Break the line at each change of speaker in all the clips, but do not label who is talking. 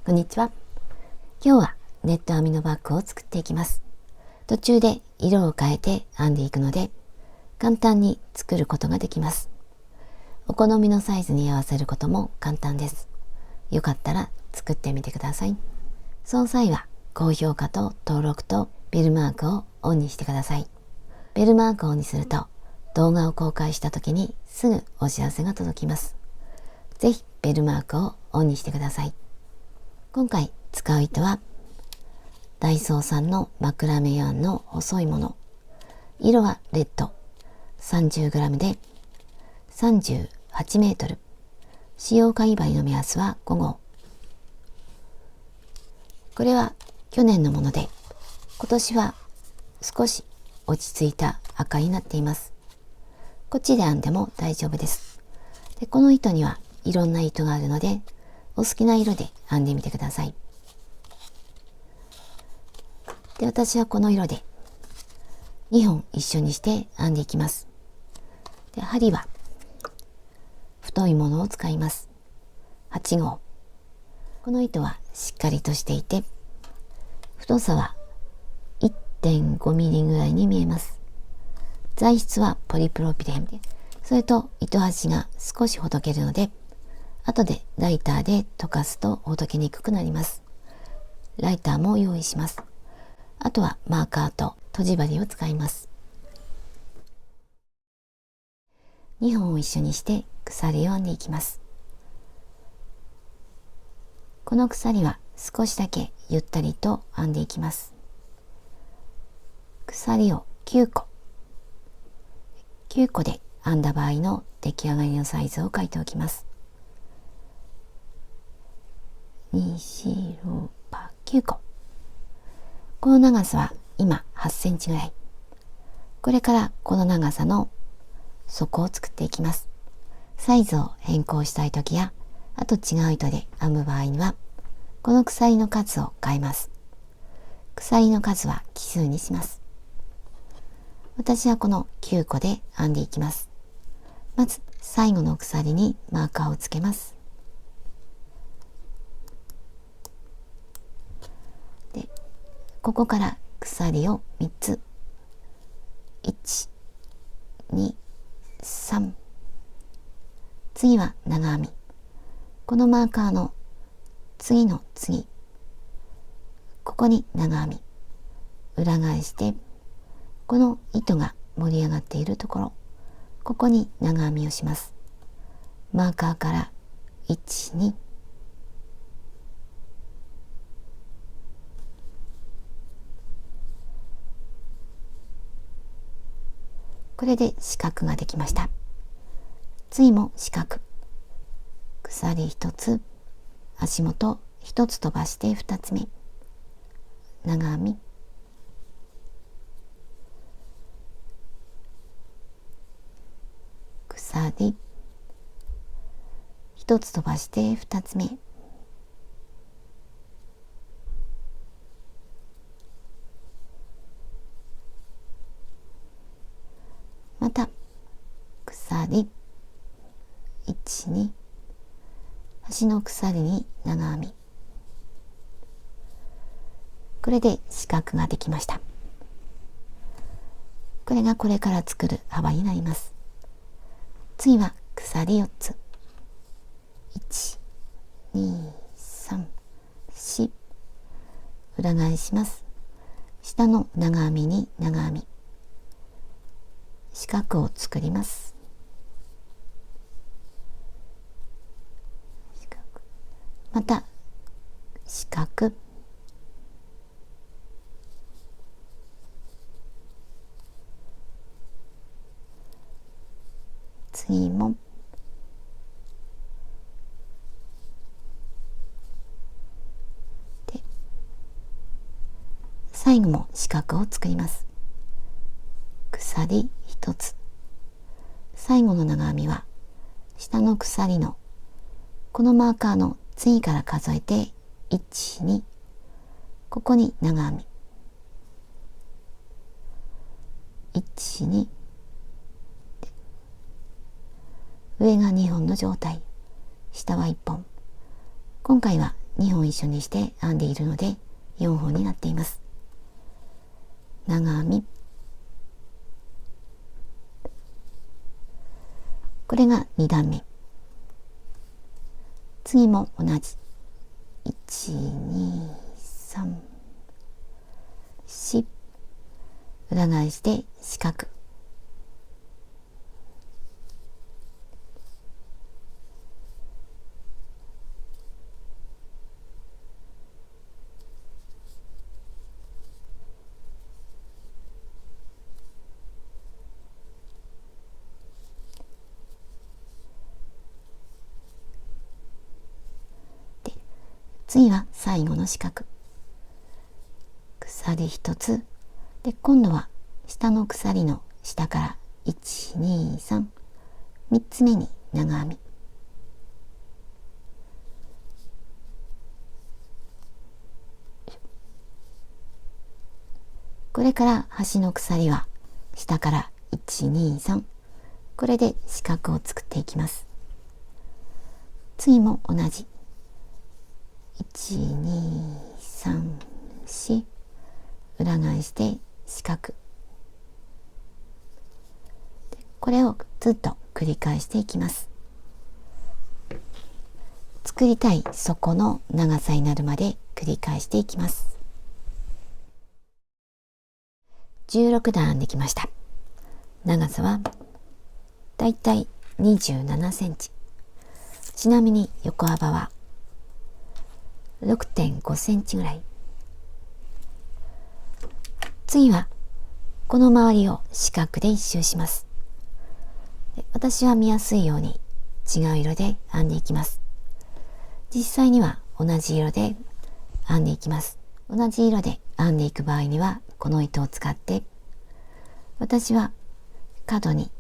こんにちは。今日はネット編みのバッグを作っていきます。途中で色を変えて編んでいくので、簡単に作ることができます。お好みのサイズに合わせることも簡単です。よかったら作ってみてください。その際は高評価と登録とベルマークをオンにしてください。ベルマークをオンにすると動画を公開した時にすぐお知らせが届きます。ぜひベルマークをオンにしてください。今回使う糸はダイソーさんのマクラメヤーンの細いもの。色はレッド 30g で38メートル。使用かぎ針の目安は5号。これは去年のもので、今年は少し落ち着いた赤になっています。こっちで編んでも大丈夫です。で、この糸にはいろんな糸があるので、お好きな色で編んでみてください。で、私はこの色で2本一緒にして編んでいきます。で、針は太いものを使います。8号。この糸はしっかりとしていて、太さは 1.5 ミリぐらいに見えます。材質はポリプロピレンで、それと糸端が少しほどけるので、後でライターで溶かすとほどけにくくなります。ライターも用意します。あとはマーカーととじ針を使います。2本を一緒にして鎖を編んでいきます。この鎖は少しだけゆったりと編んでいきます。鎖を9個。9個で編んだ場合の出来上がりのサイズを書いておきます。2、4、6、9個。この長さは今8センチぐらい。これからこの長さの底を作っていきます。サイズを変更したいときや、あと違う糸で編む場合には、この鎖の数を変えます。鎖の数は奇数にします。私はこの9個で編んでいきます。まず最後の鎖にマーカーをつけます。で、ここから鎖を3つ。1、2、3。次は長編み。このマーカーの次の次。ここに長編み。裏返して、この糸が盛り上がっているところ、ここに長編みをします。マーカーから1、2。これで四角ができました。次も四角。鎖1つ、足元1つ飛ばして2つ目。長編み。鎖1つ飛ばして2つ目。また鎖1、2、端の鎖に長編み。これで四角ができました。これがこれから作る幅になります。次は鎖4つ。1、2、3、4。裏返します。下の長編みに長編み。四角を作ります。四角。また四角。次もで、最後も四角を作ります。鎖1つ。最後の長編みは下の鎖のこのマーカーの次から数えて1、2。ここに長編み。1、2。上が2本の状態。下は1本。今回は2本一緒にして編んでいるので4本になっています。長編み、これが2段目。次も同じ12345、裏返して四角、次は最後の四角、鎖1つで、今度は下の鎖の下から123、3つ目に長編み、これから端の鎖は下から123、これで四角を作っていきます。次も同じ12345、裏返して四角、これをずっと繰り返していきます。作りたい底の長さになるまで繰り返していきます。16段編んできました。長さはだいたい27センチ。ちなみに横幅は 6.5 センチぐらい。次はこの周りを四角で一周します。私は見やすいように違う色で編んでいきます。実際には同じ色で編んでいきます。同じ色で編んでいく場合にはこの糸を使って、私は角に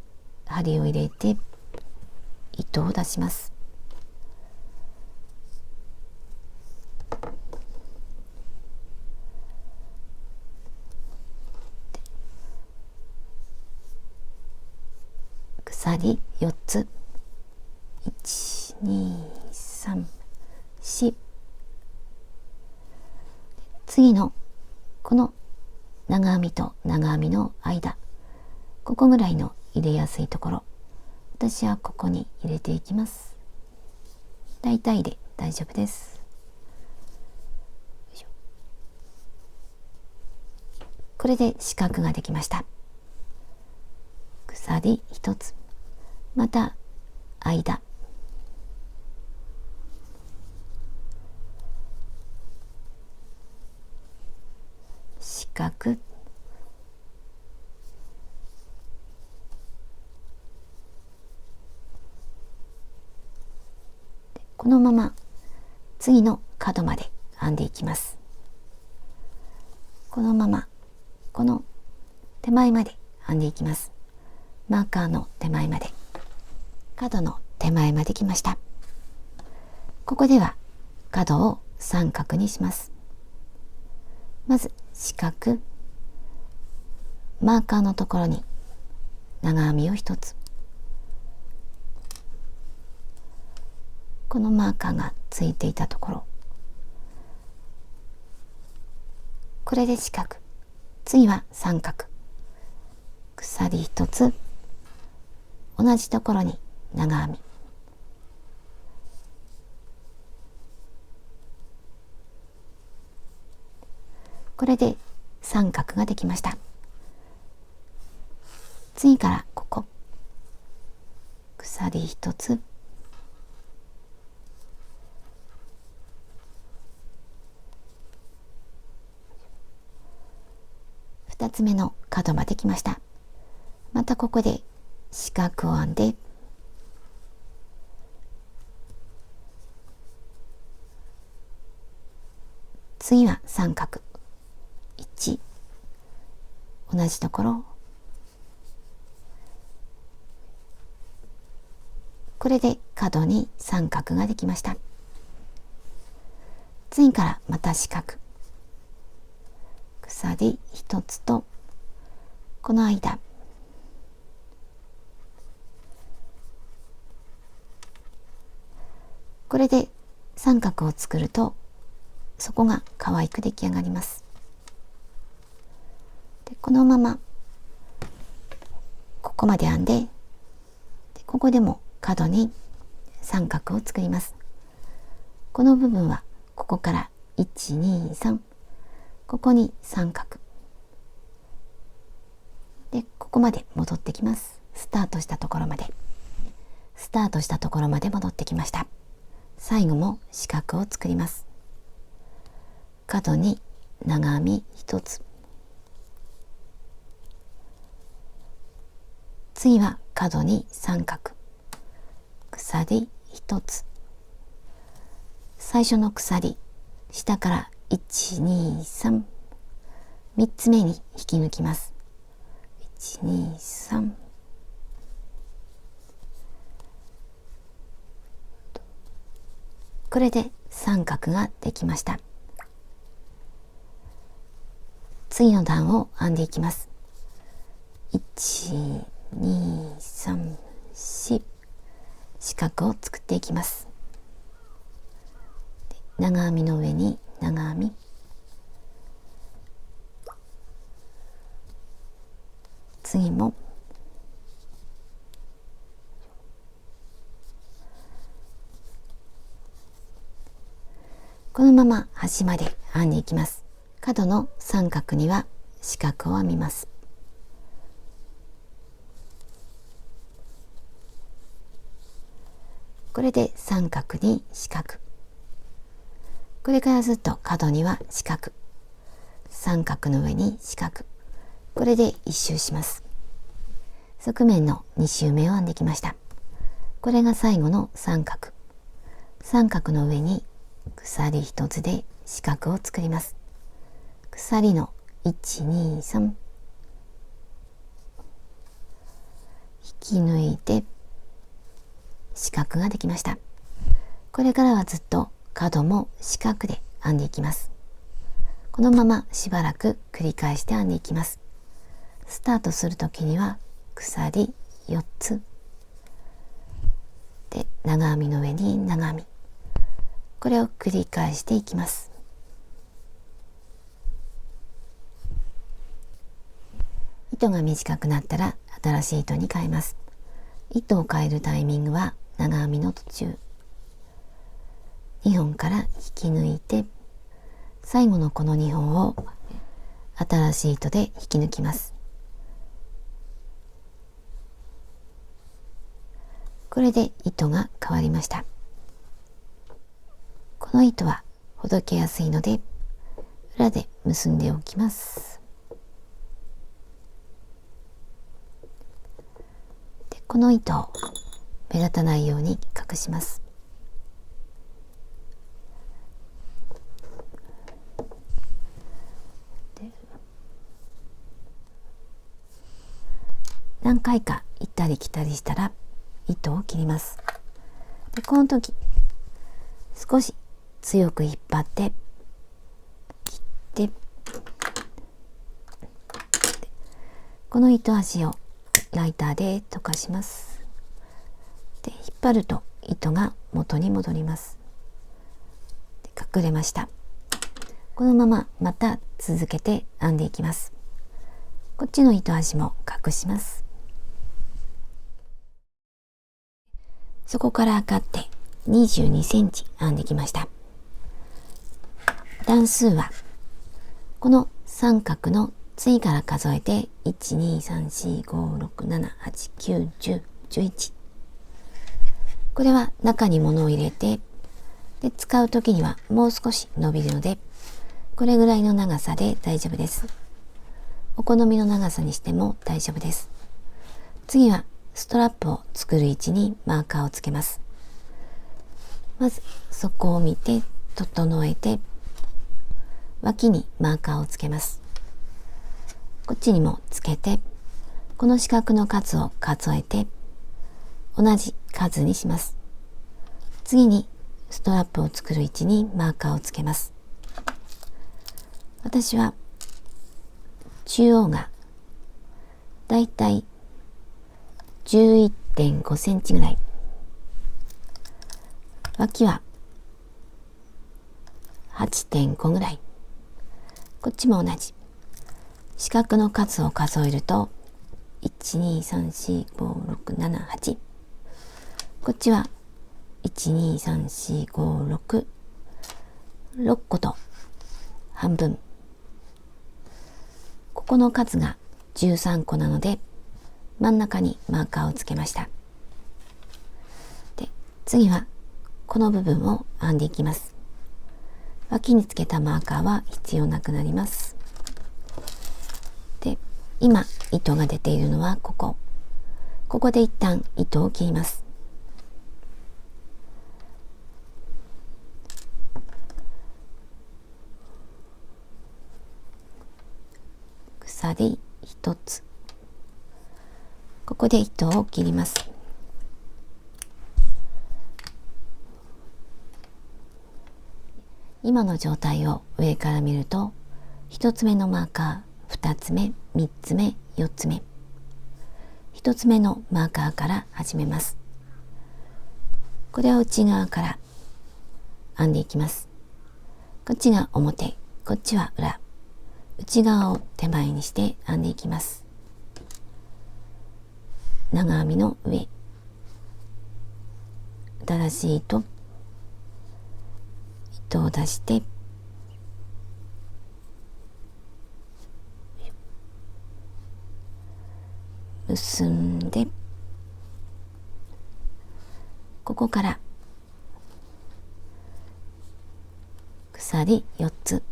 針を入れて糸を出します。鎖4つ、12345、次のこの長編みと長編みの間、ここぐらいの入れやすいところ、私はここに入れていきます。大体で大丈夫です。これで四角ができました。鎖1つ、また間、四角、このまま次の角まで編んでいきます。このままこの手前まで編んでいきます。マーカーの手前まで、角の手前まで来ました。ここでは角を三角にします。まず四角、マーカーのところに長編みを1つ、このマーカーがついていたところ、これで四角、次は三角、鎖1つ、同じところに長編み、これで三角ができました。次からここ、鎖1つ、2つ目の角まで来ました。またここで四角を編んで、次は三角1、同じところ、これで角に三角ができました。次からまた四角、鎖1つとこの間、これで三角を作るとそこが可愛く出来上がります。でこのままここまで編んで、ここでも角に三角を作ります。この部分はここから1、2、3、ここに三角で、ここまで戻ってきます。スタートしたところまで戻ってきました。最後も四角を作ります。角に長編み1つ、次は角に三角、鎖1つ、最初の鎖下から1、2、3、3つ目に引き抜きます。1、2、3、これで三角ができました。次の段を編んでいきます。1、2、3、4、四角を作っていきます。長編みの上に長編み、次もこのまま端まで編んでいきます。角の三角には四角を編みます。これで三角に四角、これからずっと角には四角、三角の上に四角、これで一周します。側面の2周目を編んできました。これが最後の三角、三角の上に鎖1つで四角を作ります。鎖の1、2、3、引き抜いて四角ができました。これからはずっと角も四角で編んでいきます。このまましばらく繰り返して編んでいきます。スタートするときには鎖4つで長編みの上に長編み、これを繰り返していきます。糸が短くなったら新しい糸に変えます。糸を変えるタイミングは長編みの途中、2本から引き抜いて、最後のこの2本を新しい糸で引き抜きます。これで糸が変わりました。この糸はほどけやすいので裏で結んでおきます。でこの糸を目立たないように隠します。何回か行ったり来たりしたら糸を切ります。でこの時少し強く引っ張って切って、この糸端をライターで溶かします。で引っ張ると糸が元に戻ります。で隠れました。このまままた続けて編んでいきます。こっちの糸端も隠します。そこから測って22センチ編んできました。段数はこの三角の次から数えて 1,2,3,4,5,6,7,8,9,10,11、 これは中に物を入れてで使う時にはもう少し伸びるので、これぐらいの長さで大丈夫です。お好みの長さにしても大丈夫です。次はストラップを作る位置にマーカーをつけます。まずそこを見て整えて、脇にマーカーをつけます。こっちにもつけて、この四角の数を数えて同じ数にします。次にストラップを作る位置にマーカーをつけます。私は中央がだいたい11.5 センチぐらい、脇は8.5 ぐらい。こっちも同じ。四角の数を数えると1、2、3、4、5、6、7、8。こっちは1、2、3、4、5、6。6個と半分。ここの数が13個なので、真ん中にマーカーをつけました。で、次はこの部分を編んでいきます。脇につけたマーカーは必要なくなります。で、今糸が出ているのはここ。ここで一旦糸を切ります。鎖1つ。ここで糸を切ります。今の状態を上から見ると、1つ目のマーカー、2つ目、3つ目、4つ目。1つ目のマーカーから始めます。これを内側から編んでいきます。こっちが表、こっちは裏。内側を手前にして編んでいきます。長編みの上、新しい糸を出して結んで、ここから鎖4つ、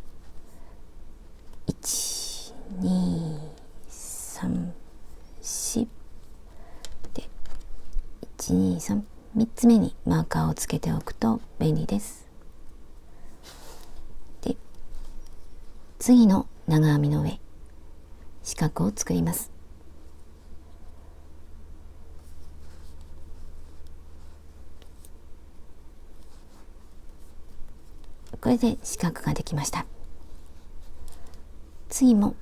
1、2、3、4で、1、2、3、3つ目にマーカーをつけておくと便利です。で、次の長編みの上、四角を作ります。これで四角ができました。次も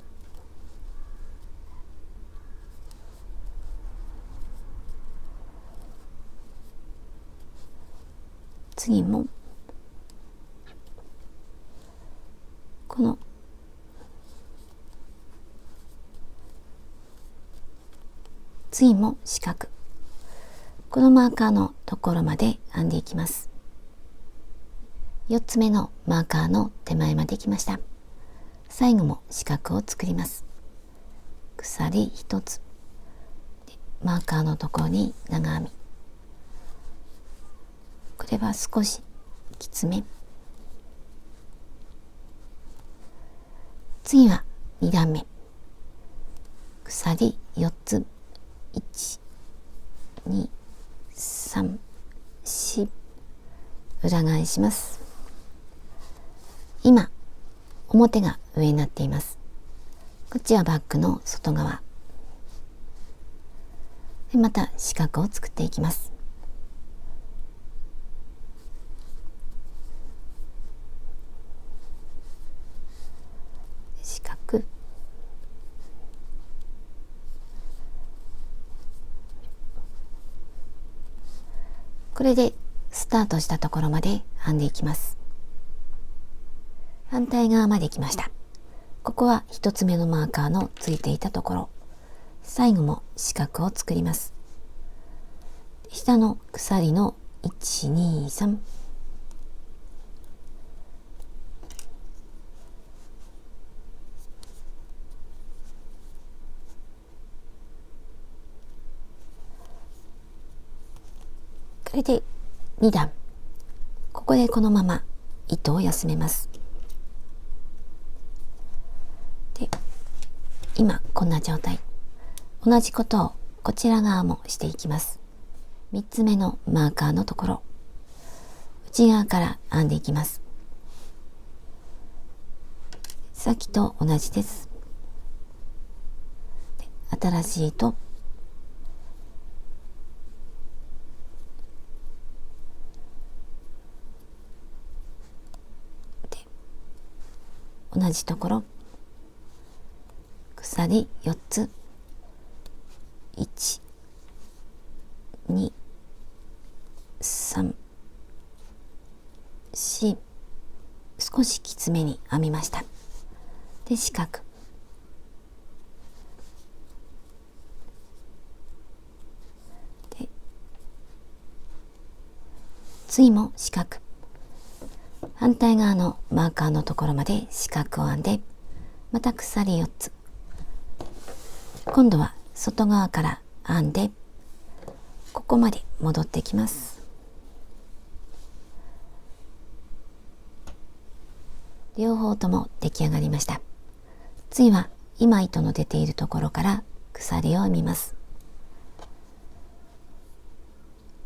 この次も四角。このマーカーのところまで編んでいきます。4つ目のマーカーの手前まで来ました。最後も四角を作ります。鎖1つ。マーカーのところに長編み。これは少しきつめ。次は2段目。鎖4つ。1、2、3、4。裏返します。今、表が上になっています。こっちはバッグの外側。で、また四角を作っていきます。四角。これでスタートしたところまで編んでいきます。反対側まで来ました。ここは1つ目のマーカーのついていたところ。最後も四角を作ります。下の鎖の1、2、3。これで2段。ここでこのまま糸を休めます。で、今こんな状態。同じことをこちら側もしていきます。3つ目のマーカーのところ、内側から編んでいきます。さっきと同じです。で、新しい糸、で、同じところ、鎖4つ、1、2、3、4、少少しきつめに編みました。で、四角。で、次も四角。反対側のマーカーのところまで四角を編んで、また鎖4つ。今度は外側から編んで、ここまで戻ってきます。両方とも出来上がりました。次は今糸の出ているところから鎖を編みます。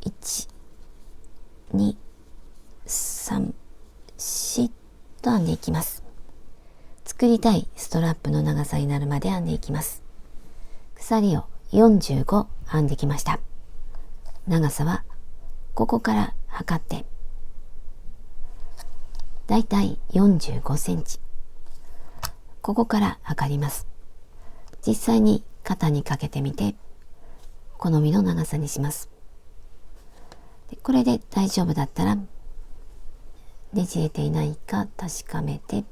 1、2、3、4と編んでいきます。作りたいストラップの長さになるまで編んでいきます。鎖を45編んできました。長さはここから測ってだいたい45センチ。ここから測ります。実際に肩にかけてみて好みの長さにします。でこれで大丈夫だったらねじれていないか確かめて、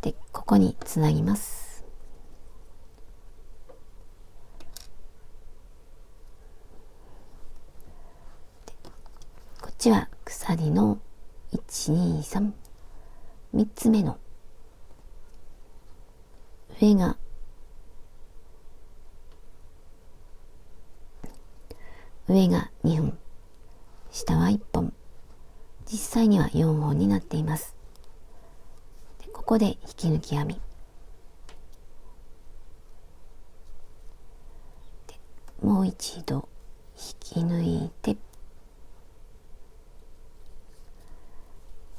でここにつなぎます。こっちは鎖の1、2、3、3つ目の上が2本、下は1本、実際には4本になっています。でここで引き抜き編みで、もう一度引き抜いて、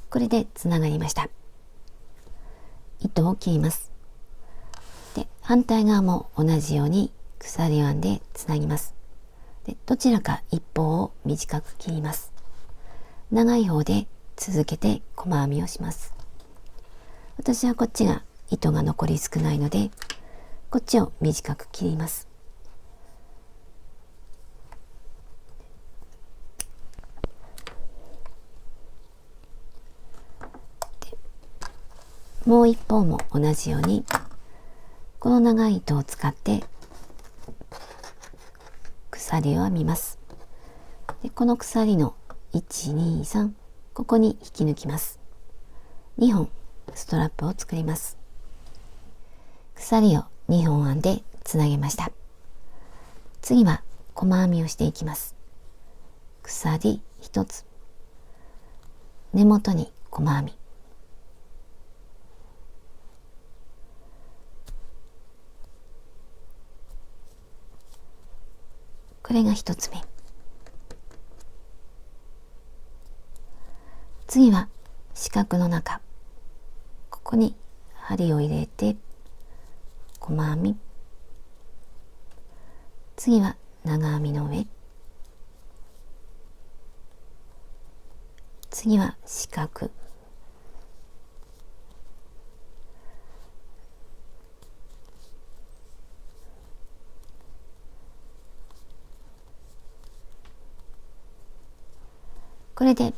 これでつながりました。糸を切ります。で反対側も同じように鎖を編んでつなぎます。でどちらか一方を短く切ります。長い方で続けて細編みをします。私はこっちが糸が残り少ないのでこっちを短く切ります。もう一方も同じようにこの長い糸を使って鎖を編みます。でこの鎖の1、2、3、ここに引き抜きます。2本ストラップを作ります。鎖を2本編んでつなげました。次は細編みをしていきます。鎖1つ、根元に細編み、これが1つ目。次は四角の中、ここに針を入れて細編み、次は長編みの上、次は四角、これで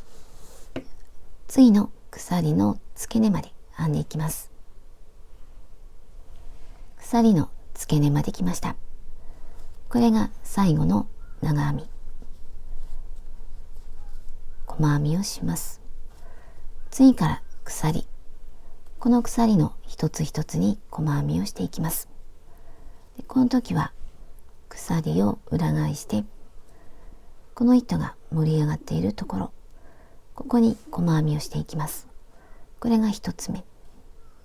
次の鎖の付け根まで編んでいきます。鎖の付け根まで来ました。これが最後の長編み、細編みをします。次から鎖、この鎖の一つ一つに細編みをしていきます。でこの時は鎖を裏返して、この糸が盛り上がっているところ、ここに細編みをしていきます。これが一つ目、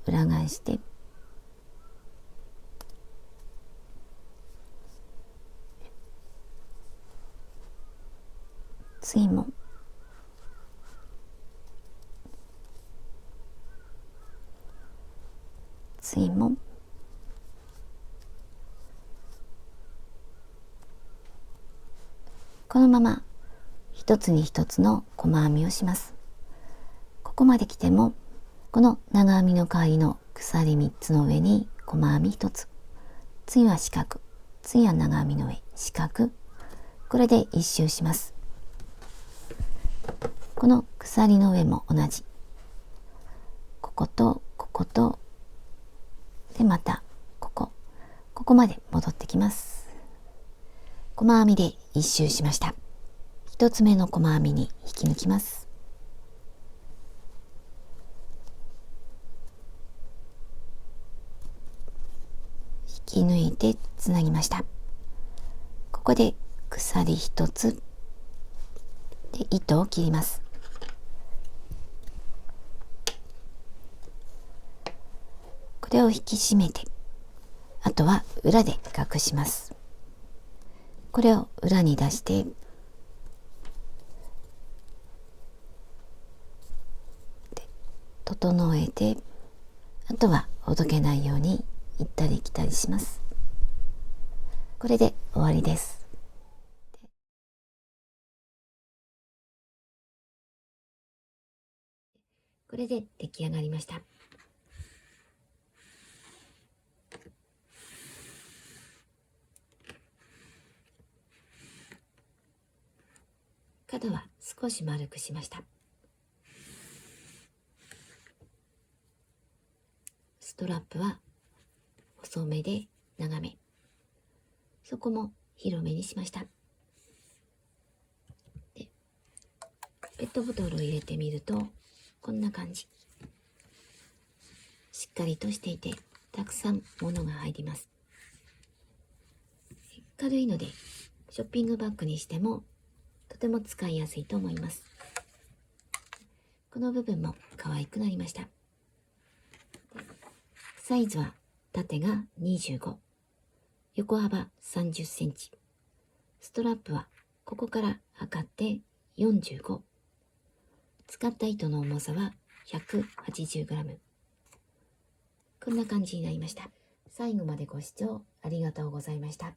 裏返して、次も次もこのまま一つに一つの細編みをします。ここまで来てもこの長編みの代わりの鎖3つの上に細編み1つ、次は四角、次は長編みの上四角、これで一周します。この鎖の上も同じこと、ここと、で、また、ここまで戻ってきます。細編みで一周しました。一つ目の細編みに引き抜きます。引き抜いてつなぎました。ここで鎖一つで糸を切ります。これを引き締めて、あとは裏で隠します。これを裏に出して整えて、あとはほどけないように行ったり来たりします。これで終わりです。これで出来上がりました。角は少し丸くしました。ストラップは細めで長め、そこも広めにしました。で、ペットボトルを入れてみるとこんな感じ。しっかりとしていてたくさん物が入ります。軽いのでショッピングバッグにしてもとても使いやすいと思います。この部分も可愛くなりました。サイズは縦が25、横幅30センチ。ストラップはここから測って45。使った糸の重さは 180g。こんな感じになりました。最後までご視聴ありがとうございました。